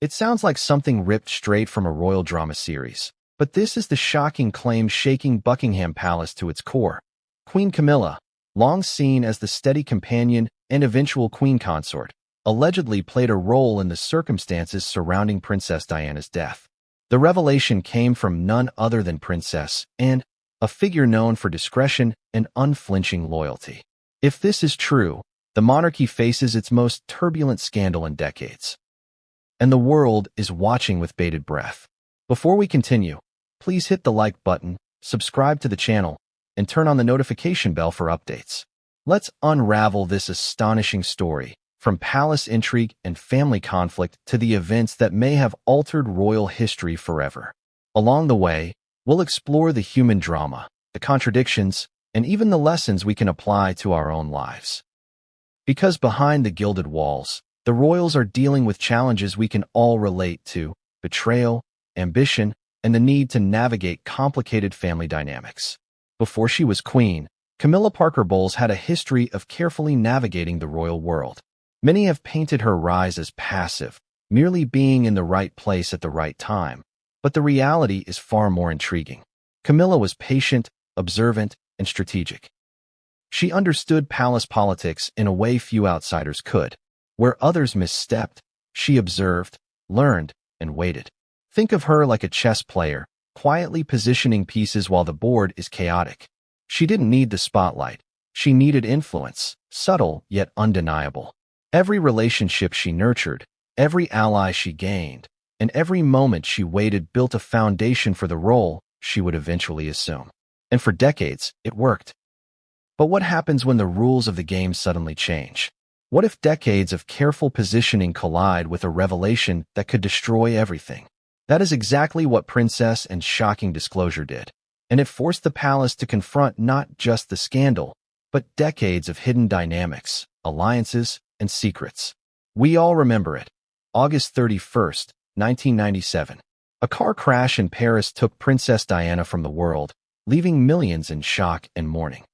It sounds like something ripped straight from a royal drama series. But this is the shocking claim shaking Buckingham Palace to its core. Queen Camilla, long seen as the steady companion and eventual queen consort, allegedly played a role in the circumstances surrounding Princess Diana's death. The revelation came from none other than Princess Anne, a figure known for discretion and unflinching loyalty. If this is true, the monarchy faces its most turbulent scandal in decades. And the world is watching with bated breath. Before we continue, please hit the like button, subscribe to the channel, and turn on the notification bell for updates. Let's unravel this astonishing story, from palace intrigue and family conflict to the events that may have altered royal history forever. Along the way, we'll explore the human drama, the contradictions, and even the lessons we can apply to our own lives. Because behind the gilded walls, the royals are dealing with challenges we can all relate to: betrayal, ambition, and the need to navigate complicated family dynamics. Before she was queen, Camilla Parker Bowles had a history of carefully navigating the royal world. Many have painted her rise as passive, merely being in the right place at the right time. But the reality is far more intriguing. Camilla was patient, observant, and strategic. She understood palace politics in a way few outsiders could. Where others misstepped, she observed, learned, and waited. Think of her like a chess player, quietly positioning pieces while the board is chaotic. She didn't need the spotlight. She needed influence, subtle yet undeniable. Every relationship she nurtured, every ally she gained, and every moment she waited built a foundation for the role she would eventually assume. And for decades, it worked. But what happens when the rules of the game suddenly change? What if decades of careful positioning collide with a revelation that could destroy everything? That is exactly what Princess Anne's shocking disclosure did, and it forced the palace to confront not just the scandal, but decades of hidden dynamics, alliances, and secrets. We all remember it. August 31st, 1997. A car crash in Paris took Princess Diana from the world, leaving millions in shock and mourning.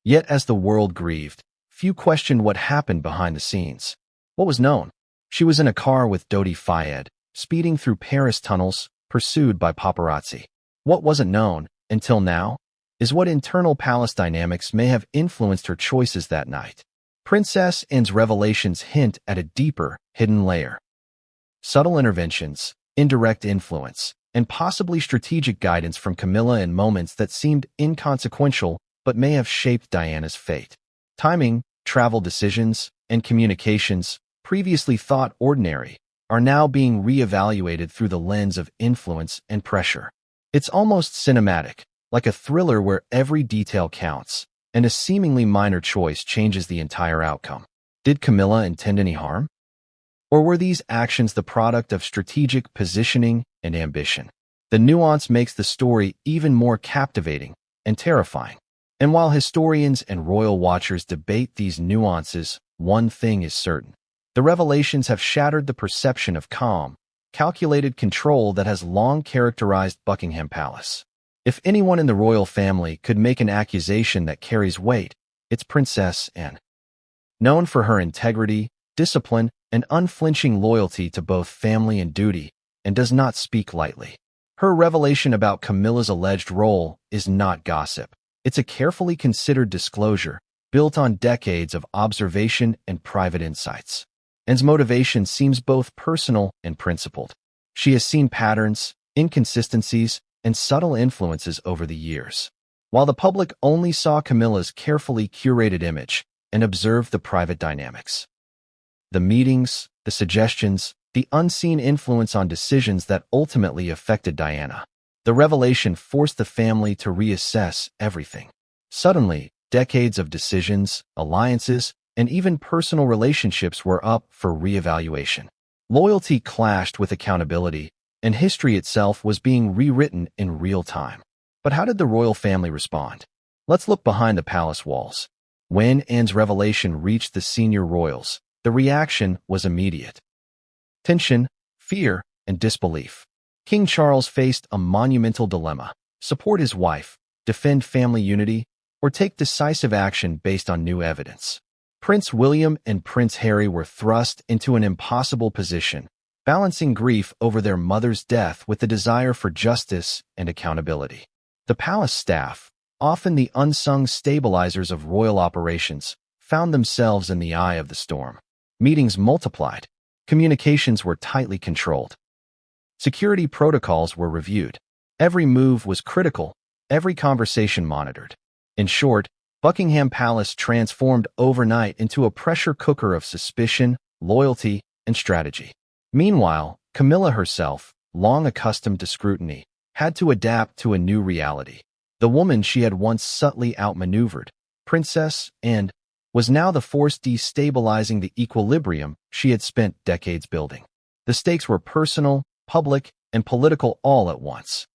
Yet as the world grieved, few questioned what happened behind the scenes. What was known? She was in a car with Dodi Fayed, speeding through Paris tunnels, pursued by paparazzi. What wasn't known, until now, is what internal palace dynamics may have influenced her choices that night. Princess Anne's revelations hint at a deeper, hidden layer. Subtle interventions, indirect influence, and possibly strategic guidance from Camilla in moments that seemed inconsequential but may have shaped Diana's fate. Timing, travel decisions, and communications, previously thought ordinary, are now being re-evaluated through the lens of influence and pressure. It's almost cinematic, like a thriller where every detail counts, and a seemingly minor choice changes the entire outcome. Did Camilla intend any harm? Or were these actions the product of strategic positioning and ambition? The nuance makes the story even more captivating and terrifying. And while historians and royal watchers debate these nuances, one thing is certain. The revelations have shattered the perception of calm, calculated control that has long characterized Buckingham Palace. If anyone in the royal family could make an accusation that carries weight, it's Princess Anne. Known for her integrity, discipline, and unflinching loyalty to both family and duty, and does not speak lightly. Her revelation about Camilla's alleged role is not gossip. It's a carefully considered disclosure, built on decades of observation and private insights. Anne's motivation seems both personal and principled. She has seen patterns, inconsistencies, and subtle influences over the years. While the public only saw Camilla's carefully curated image and observed the private dynamics. The meetings, the suggestions, the unseen influence on decisions that ultimately affected Diana. The revelation forced the family to reassess everything. Suddenly, decades of decisions, alliances, and even personal relationships were up for reevaluation. Loyalty clashed with accountability, and history itself was being rewritten in real time. But how did the royal family respond? Let's look behind the palace walls. When Anne's revelation reached the senior royals, the reaction was immediate. Tension, fear, and disbelief. King Charles faced a monumental dilemma: support his wife, defend family unity, or take decisive action based on new evidence. Prince William and Prince Harry were thrust into an impossible position, balancing grief over their mother's death with the desire for justice and accountability. The palace staff, often the unsung stabilizers of royal operations, found themselves in the eye of the storm. Meetings multiplied. Communications were tightly controlled. Security protocols were reviewed. Every move was critical, every conversation monitored. In short, Buckingham Palace transformed overnight into a pressure cooker of suspicion, loyalty, and strategy. Meanwhile, Camilla herself, long accustomed to scrutiny, had to adapt to a new reality. The woman she had once subtly outmaneuvered, Princess Anne, was now the force destabilizing the equilibrium she had spent decades building. The stakes were personal, public, and political all at once.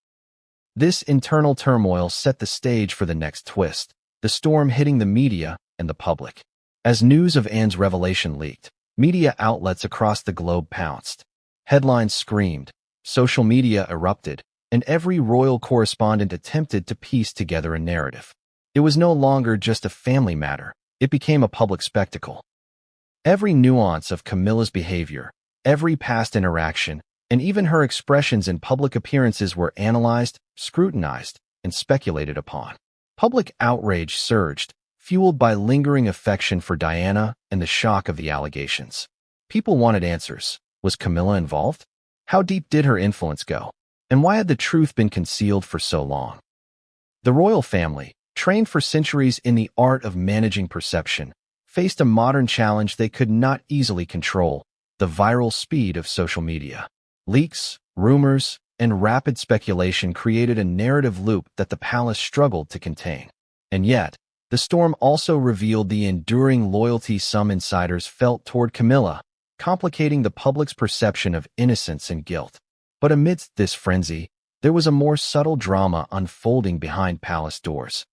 This internal turmoil set the stage for the next twist, the storm hitting the media and the public. As news of Anne's revelation leaked, media outlets across the globe pounced. Headlines screamed, social media erupted, and every royal correspondent attempted to piece together a narrative. It was no longer just a family matter, it became a public spectacle. Every nuance of Camilla's behavior, every past interaction, and even her expressions in public appearances were analyzed, scrutinized, and speculated upon. Public outrage surged, fueled by lingering affection for Diana and the shock of the allegations. People wanted answers. Was Camilla involved? How deep did her influence go? And why had the truth been concealed for so long? The royal family, trained for centuries in the art of managing perception, faced a modern challenge they could not easily control: the viral speed of social media. Leaks, rumors, and rapid speculation created a narrative loop that the palace struggled to contain. And yet, the storm also revealed the enduring loyalty some insiders felt toward Camilla, complicating the public's perception of innocence and guilt. But amidst this frenzy, there was a more subtle drama unfolding behind palace doors.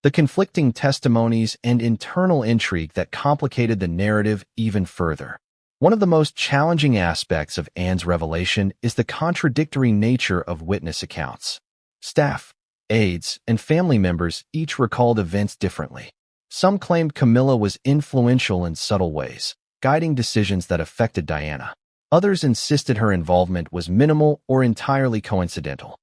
The conflicting testimonies and internal intrigue that complicated the narrative even further. One of the most challenging aspects of Anne's revelation is the contradictory nature of witness accounts. Staff, aides, and family members each recalled events differently. Some claimed Camilla was influential in subtle ways, guiding decisions that affected Diana. Others insisted her involvement was minimal or entirely coincidental.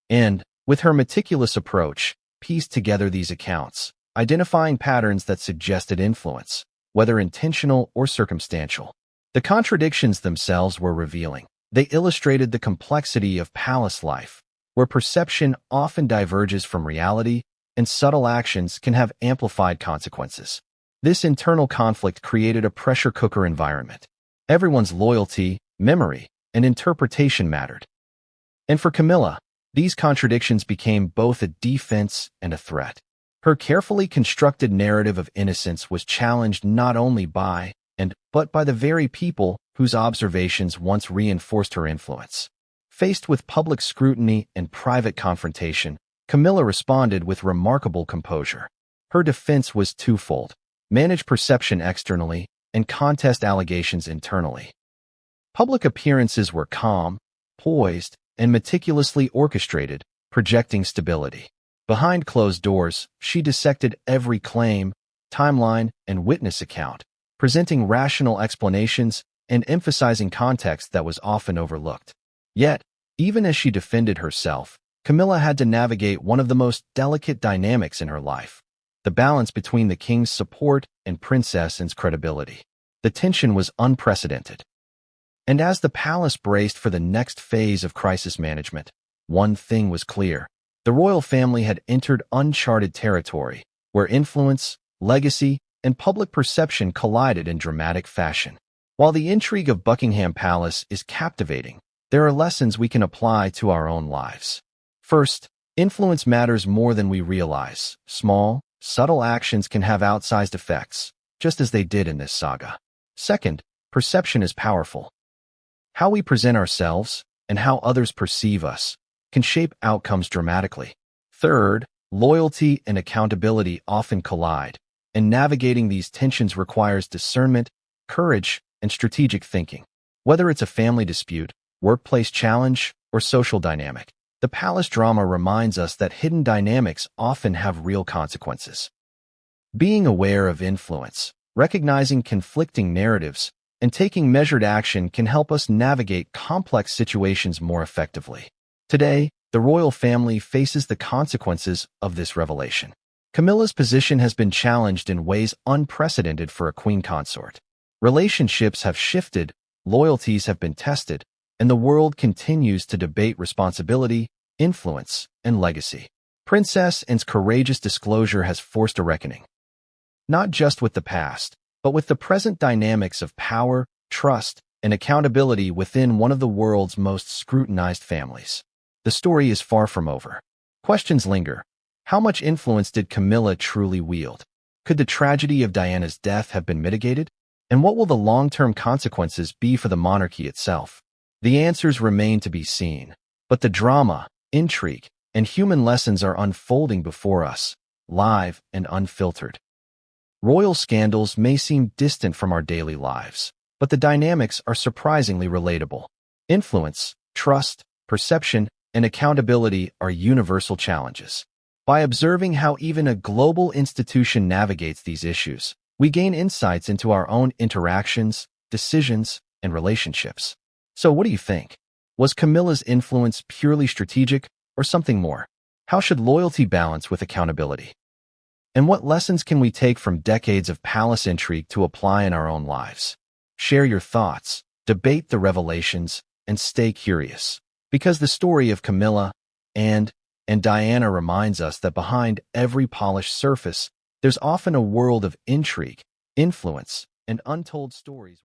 And, with her meticulous approach, pieced together these accounts, identifying patterns that suggested influence, whether intentional or circumstantial. The contradictions themselves were revealing. They illustrated the complexity of palace life, where perception often diverges from reality and subtle actions can have amplified consequences. This internal conflict created a pressure cooker environment. Everyone's loyalty, memory, and interpretation mattered. And for Camilla, these contradictions became both a defense and a threat. Her carefully constructed narrative of innocence was challenged not only but by the very people whose observations once reinforced her influence. Faced with public scrutiny and private confrontation, Camilla responded with remarkable composure. Her defense was twofold: manage perception externally and contest allegations internally. Public appearances were calm, poised, and meticulously orchestrated, projecting stability. Behind closed doors, she dissected every claim, timeline, and witness account, presenting rational explanations and emphasizing context that was often overlooked. Yet, even as she defended herself, Camilla had to navigate one of the most delicate dynamics in her life: the balance between the king's support and Princess Anne's credibility. The tension was unprecedented. And as the palace braced for the next phase of crisis management, one thing was clear: the royal family had entered uncharted territory, where influence, legacy, and public perception collided in dramatic fashion. While the intrigue of Buckingham Palace is captivating, there are lessons we can apply to our own lives. First, influence matters more than we realize. Small, subtle actions can have outsized effects, just as they did in this saga. Second, perception is powerful. How we present ourselves and how others perceive us can shape outcomes dramatically. Third, loyalty and accountability often collide, and navigating these tensions requires discernment, courage, and strategic thinking. Whether it's a family dispute, workplace challenge, or social dynamic, the palace drama reminds us that hidden dynamics often have real consequences. Being aware of influence, recognizing conflicting narratives, and taking measured action can help us navigate complex situations more effectively. Today, the royal family faces the consequences of this revelation. Camilla's position has been challenged in ways unprecedented for a queen consort. Relationships have shifted, loyalties have been tested, and the world continues to debate responsibility, influence, and legacy. Princess Anne's courageous disclosure has forced a reckoning, not just with the past, but with the present dynamics of power, trust, and accountability within one of the world's most scrutinized families. The story is far from over. Questions linger. How much influence did Camilla truly wield? Could the tragedy of Diana's death have been mitigated? And what will the long-term consequences be for the monarchy itself? The answers remain to be seen, but the drama, intrigue, and human lessons are unfolding before us, live and unfiltered. Royal scandals may seem distant from our daily lives, but the dynamics are surprisingly relatable. Influence, trust, perception, and accountability are universal challenges. By observing how even a global institution navigates these issues, we gain insights into our own interactions, decisions, and relationships. So what do you think? Was Camilla's influence purely strategic or something more? How should loyalty balance with accountability? And what lessons can we take from decades of palace intrigue to apply in our own lives? Share your thoughts, debate the revelations, and stay curious. Because the story of Camilla and Diana reminds us that behind every polished surface, there's often a world of intrigue, influence, and untold stories.